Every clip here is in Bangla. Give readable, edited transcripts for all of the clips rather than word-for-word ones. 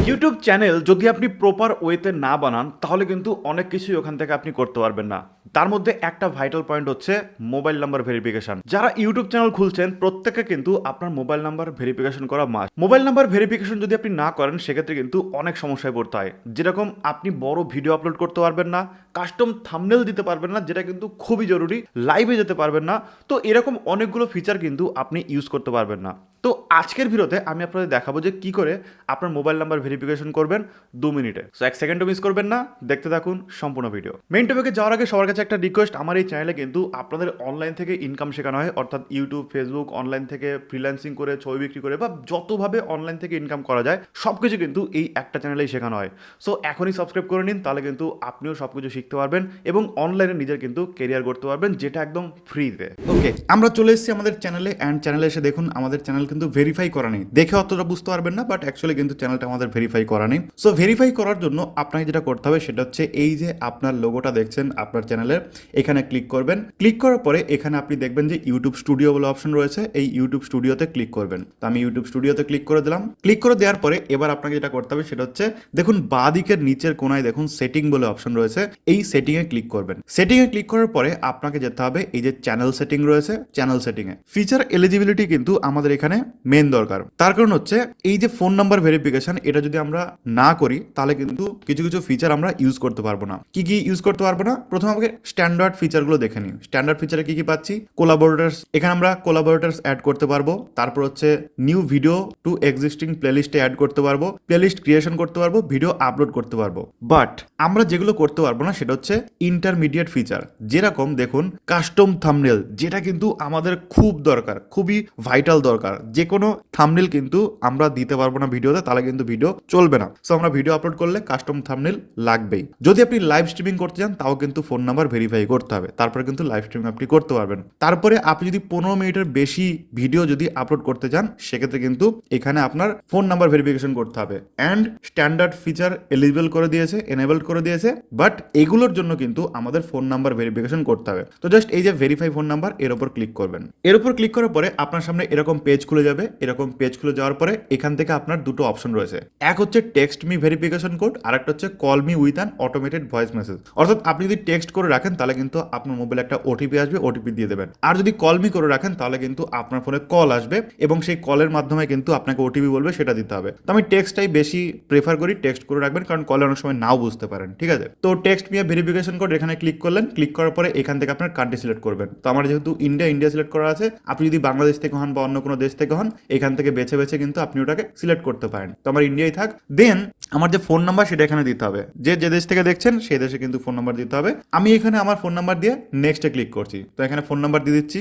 ইউটিউব চ্যানেল যদি আপনি প্রপার ওয়েতে না বানান তাহলে কিন্তু অনেক কিছুই ওখান থেকে আপনি করতে পারবেন না। তার মধ্যে একটা ভাইটাল পয়েন্ট হচ্ছে মোবাইল নাম্বার ভেরিফিকেশন। যারা ইউটিউব চ্যানেল খুলছেন প্রত্যেকে কিন্তু আপনার মোবাইল নাম্বার ভেরিফিকেশন করা মাস্ট। মোবাইল নাম্বার ভেরিফিকেশন যদি আপনি না করেন সেক্ষেত্রে কিন্তু অনেক সমস্যায় পড়তে হয়। যেরকম আপনি বড় ভিডিও আপলোড করতে পারবেন না, কাস্টম থাম্বনেল দিতে পারবেন না, যেটা কিন্তু খুবই জরুরি, লাইভে যেতে পারবেন না। তো এরকম অনেকগুলো ফিচার কিন্তু আপনি ইউজ করতে পারবেন না। তো আজকের ভিডিওতে আমি আপনাদের দেখাবো যে কি করে আপনার মোবাইল নাম্বার ভেরিফিকেশন করবেন 2 মিনিটে। সো 1 সেকেন্ডও মিস করবেন না, দেখতে থাকুন সম্পূর্ণ ভিডিও। মেইন টপিকে যাওয়ার আগে সবার কাছে একটা রিকোয়েস্ট, আমার এই চ্যানেলে কিন্তু আপনাদের অনলাইন থেকে ইনকাম শেখানো হয়, অর্থাৎ ইউটিউব, ফেসবুক, অনলাইন থেকে ফ্রিল্যান্সিং করে, ছবি বিক্রি করে, বা যতভাবে অনলাইন থেকে ইনকাম করা যায় সব কিছু কিন্তু এই একটা চ্যানেলেই শেখানো হয়। সো এখনই সাবস্ক্রাইব করে নিন, তাহলে কিন্তু আপনিও সব কিছু শিখতে পারবেন এবং অনলাইনে নিজের কিন্তু কেরিয়ার করতে পারবেন, যেটা একদম ফ্রিতে। ওকে, আমরা চলে এসেছি আমাদের চ্যানেলে, অ্যান্ড চ্যানেলে এসে দেখুন আমাদের চ্যানেল কিন্তু ভেরিফাই করা নেই। দেখে অতটা বুঝতে পারবেন না, বাট অ্যাকচুয়ালি কিন্তু চ্যানেলটা আমাদের ভেরিফাই করা নেই। সো ভেরিফাই করার জন্য আপনাকে যেটা করতে হবে সেটা হচ্ছে এই যে আপনার লোগোটা দেখছেন আপনার চ্যানেলের, এখানে ক্লিক করবেন। ক্লিক করার পরে এখানে আপনি দেখবেন যে ইউটিউব স্টুডিও বলে অপশন রয়েছে, এই ইউটিউব স্টুডিওতে ক্লিক করবেন। তো আমি ইউটিউব স্টুডিওতে ক্লিক করে দিলাম। ক্লিক করে দেওয়ার পরে এবার আপনাকে যেটা করতে হবে সেটা হচ্ছে দেখুন বাঁ দিকের নিচের কোনায় দেখুন সেটিং বলে অপশন রয়েছে, এই সেটিংয়ে ক্লিক করবেন। সেটিংয়ে ক্লিক করার পরে আপনাকে যেতে হবে এই যে চ্যানেল সেটিং রয়েছে, চ্যানেল সেটিংয়ে ফিচার এলিজিবিলিটি কিন্তু আমাদের এখানে মেন দরকার। তার কারণ হচ্ছে এই যে ফোন নাম্বার ভেরিফিকেশন, এটা যদি আমরা না করি তাহলে কিন্তু কিছু কিছু ফিচার আমরা ইউজ করতে পারবো না। কি কি ইউজ করতে পারবো না? প্রথমে আমাকে স্ট্যান্ডার্ড ফিচারগুলো দেখে নিই। স্ট্যান্ডার্ড ফিচারে কি কি পাচ্ছি? কোলাবোরেটরস, এখানে আমরা কোলাবোরেটরস অ্যাড করতে পারবো। তারপর হচ্ছে নিউ ভিডিও টু এক্সিস্টিং প্লেলিস্টে অ্যাড করতে পারবো, প্লেলিস্ট ক্রিয়েশন করতে পারবো, ভিডিও আপলোড করতে পারবো। বাট আমরা যেগুলো করতে পারবো না সেটা হচ্ছে ইন্টারমিডিয়েট ফিচার, যেরকম দেখুন কাস্টম থাম্বনেল, যেটা কিন্তু আমাদের খুব দরকার, খুবই ভাইটাল দরকার। যে কোনো থাম্বনেল কিন্তু আমরা দিতে পারবো না ভিডিওতে, তাহলে কিন্তু ভিডিও চলবে না। সো আমরা ভিডিও আপলোড করলে কাস্টম থাম্বনেল লাগবেই। যদি আপনি লাইভ স্ট্রিমিং করতে চান তাও কিন্তু ফোন নাম্বার ভেরিফাই করতে হবে, তারপরে কিন্তু লাইভ স্ট্রিমিং আপনি করতে পারবেন। তারপরে আপনি যদি 15 মিনিটের বেশি ভিডিও যদি আপলোড করতে চান সেক্ষেত্রে কিন্তু এখানে আপনার ফোন নাম্বার ভেরিফিকেশন করতে হবে। অ্যান্ড স্ট্যান্ডার্ড ফিচার এলিজিবল করে দিয়েছে, এনেবলড করে দিয়েছে, বাট এগুলোর জন্য কিন্তু আমাদের ফোন নাম্বার ভেরিফিকেশন করতে হবে। তো জাস্ট এই যে ভেরিফাই ফোন নাম্বার, এর উপর ক্লিক করবেন। এর উপর ক্লিক করার পরে আপনার সামনে এরকম পেজ খুলে যাবে। এরকম পেজ খুলে যাওয়ার পরে এখান থেকে আপনার দুটো অপশন রয়েছে, এক হচ্ছে টেক্সট মি ভেরিফিকেশন কোড, আর একটা হচ্ছে call me with an automated voice message. অর্থাৎ আপনি যদি টেক্সট করে রাখেন তাহলে কিন্তু আপনার মোবাইলে একটা ওটিপি আসবে, ওটিপি দিয়ে দেবেন। আর যদি কল মি করে রাখেন তাহলে কিন্তু আপনার ফোনে কল আসবে এবং সেই কলের মাধ্যমে কিন্তু আপনাকে ওটিপি বলবে, সেটা দিতে হবে। তো আমি টেক্সটটাই বেশি প্রেফার করি, টেক্সট করে রাখবেন, কারণ কলে অনেক সময় নাও বুঝতে পারেন। ঠিক আছে, তো টেক্সট মি ভেরিফিকেশন কোড এখানে ক্লিক করলেন। ক্লিক করার পরে এখান থেকে আপনার কান্ট্রি সিলেক্ট করবেন। তো আমার যেহেতু ইন্ডিয়া সিলেক্ট করা আছে, আপনি যদি বাংলাদেশ থেকে হন বা অন্য কোনো দেশ থেকে হন, এখান থেকে বেছে বেছে কিন্তু আপনি ওটাকে সিলেক্ট করতে পারেন। তো আমার ইন্ডিয়ায় থাক। দেন আমার যে ফোন নাম্বার সেটা এখানে দিতে হবে, যে যে দেশ থেকে দেখছেন সেই দেশে কিন্তু ফোন নাম্বার দিতে হবে। আমি এখানে আমার ফোন নাম্বার দিয়ে নেক্সটে ক্লিক করছি। তো এখানে ফোন নাম্বার দিয়ে দিচ্ছি,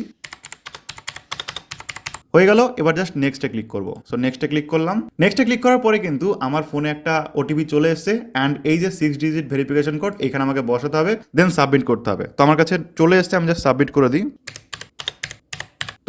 হয়ে গেল। এবার জাস্ট নেক্সটে ক্লিক করবো। সো নেক্সটে ক্লিক করলাম। নেক্সটে ক্লিক করার পরে কিন্তু আমার ফোনে একটা ওটিপি চলে এসেছে, অ্যান্ড এই যে 6 ডিজিট ভেরিফিকেশন কোড এখানে আমাকে বসাতে হবে, দেন সাবমিট করতে হবে। তো আমার কাছে চলে এসেছে, আমি জাস্ট সাবমিট করে দিই।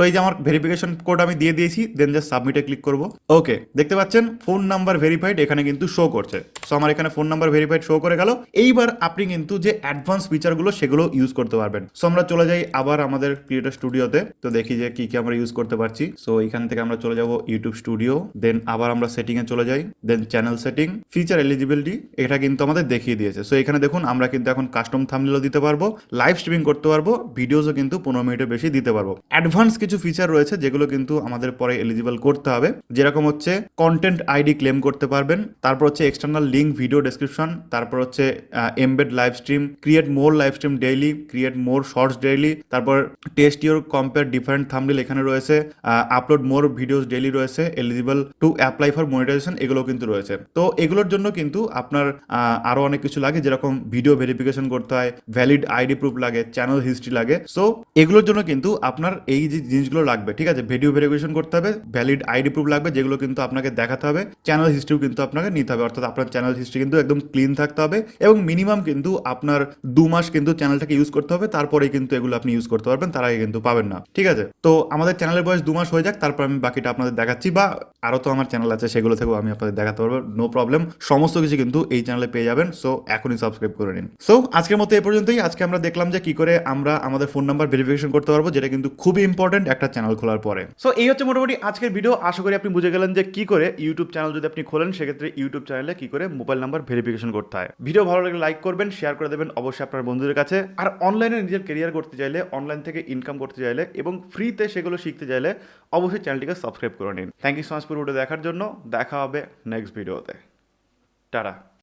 তো এই যে আমার ভেরিফিকেশন কোড আমি দিয়ে দিয়েছি, দেন জাস্ট সাবমিটে ক্লিক করব। ওকে, দেখতে পাচ্ছেন ফোন নাম্বার ভেরিফাইড এখানে কিন্তু শো করছে। সো আমার এখানে ফোন নাম্বার ভেরিফাইড শো করে গেল। এইবার আপনি কিন্তু যে অ্যাডভান্স ফিচারগুলো সেগুলো ইউজ করতে পারবেন। সো আমরা চলে যাই আবার আমাদের ক্রিয়েটর স্টুডিওতে, তো দেখি যে কি কি আমরা ইউজ করতে পারছি। সো এখান থেকে আমরা চলে যাব ইউটিউব স্টুডিও, দেন আবার আমরা সেটিংয়ে চলে যাই, দেন চ্যানেল সেটিং, ফিচার এলিজিবিলিটি, এটা কিন্তু আমাদের দেখিয়ে দিয়েছে। সো এখানে দেখুন আমরা কিন্তু এখন কাস্টম থাম্বনেলও দিতে পারবো, লাইভ স্ট্রিমিং করতে পারবো, ভিডিওসও কিন্তু 15 মিনিটের বেশি দিতে পারবো। অ্যাডভান্স কিছু ফিচার রয়েছে যেগুলো কিন্তু আমাদের পরে এলিজিবল করতে হবে, যেরকম হচ্ছে কন্টেন্ট আইডি ক্লেম করতে পারবেন, তারপর হচ্ছে এক্সটার্নাল লিঙ্ক ভিডিও ডেসক্রিপশন, তারপর হচ্ছে embed live stream, create more live stream daily, create more shorts daily, তারপর test your compare different thumbnail এখানে রয়েছে, আপলোড মোর ভিডিওস ডেইলি রয়েছে, eligible to apply for monetization এগুলো কিন্তু রয়েছে। তো এগুলোর জন্য কিন্তু আপনার আরো অনেক কিছু লাগে, যেরকম ভিডিও ভেরিফিকেশন করতে হয়, ভ্যালিড আইডি প্রুফ লাগে, চ্যানেল হিস্ট্রি লাগে। সো এগুলোর জন্য কিন্তু আপনার এই যে জিনিসগুলো লাগবে, ঠিক আছে, ভিডিও ভেরিফিকেশন করতে হবে, ভ্যালিড আইডি প্রুফ লাগবে যেগুলো কিন্তু আপনাকে দেখাতে হবে, চ্যানেল হিস্ট্রিও কিন্তু আপনাকে নিতে হবে, অর্থাৎ আপনার চ্যানেল চ্যানেল হিস্ট্রি কিন্তু একদম ক্লিন থাকতে হবে এবং মিনিমাম কিন্তু আপনার 2 মাস কিন্তু চ্যানেলটাকে ইউজ করতে হবে, তারপরেই কিন্তু এগুলো আপনি ইউজ করতে পারবেন, তার আগে কিন্তু পাবেন না। ঠিক আছে, তো আমাদের চ্যানেলের বয়স 2 মাস হয়ে যাক, তারপর আমি বাকিটা আপনাদের দেখাচ্ছি, বা আরও তো আমার চ্যানেল আছে সেগুলো থেকেও আমি আপনাদের দেখাতে পারবো, নো প্রবলেম। সমস্ত কিছু কিন্তু এই চ্যানেলে পেয়ে যাবেন, সো এখনই সাবস্ক্রাইব করে নিন। সো আজকের মতো এই পর্যন্তই। আজকে আমরা দেখলাম যে কি করে আমরা আমাদের ফোন নাম্বার ভেরিফিকেশন করতে পারবো, যেটা কিন্তু খুবই ইম্পর্টেন্ট একটা চ্যানেল খোলার পরে। সো এই হচ্ছে মোটামুটি আজকের ভিডিও। আশা করি আপনি বুঝে গেলেন যে কি করে ইউটিউব চ্যানেল যদি আপনি খোলেন সেক্ষেত্রে ইউটিউব চ্যানেলে কি করে মোবাইল নাম্বার ভেরিফিকেশন করতে হয়। ভিডিও ভালো লাগলে লাইক করবেন, শেয়ার করে দেবেন অবশ্যই আপনার বন্ধুদের কাছে। আর অনলাইনে নিজের কেরিয়ার করতে চাইলে, অনলাইন থেকে ইনকাম করতে চাইলে এবং ফ্রিতে সেগুলো শিখতে চাইলে অবশ্যই চ্যানেলটিকে সাবস্ক্রাইব করে নিন। থ্যাংক ইউ সো মাচ পুরো ভিডিও দেখার জন্য। দেখা হবে নেক্সট ভিডিওতে। টাটা।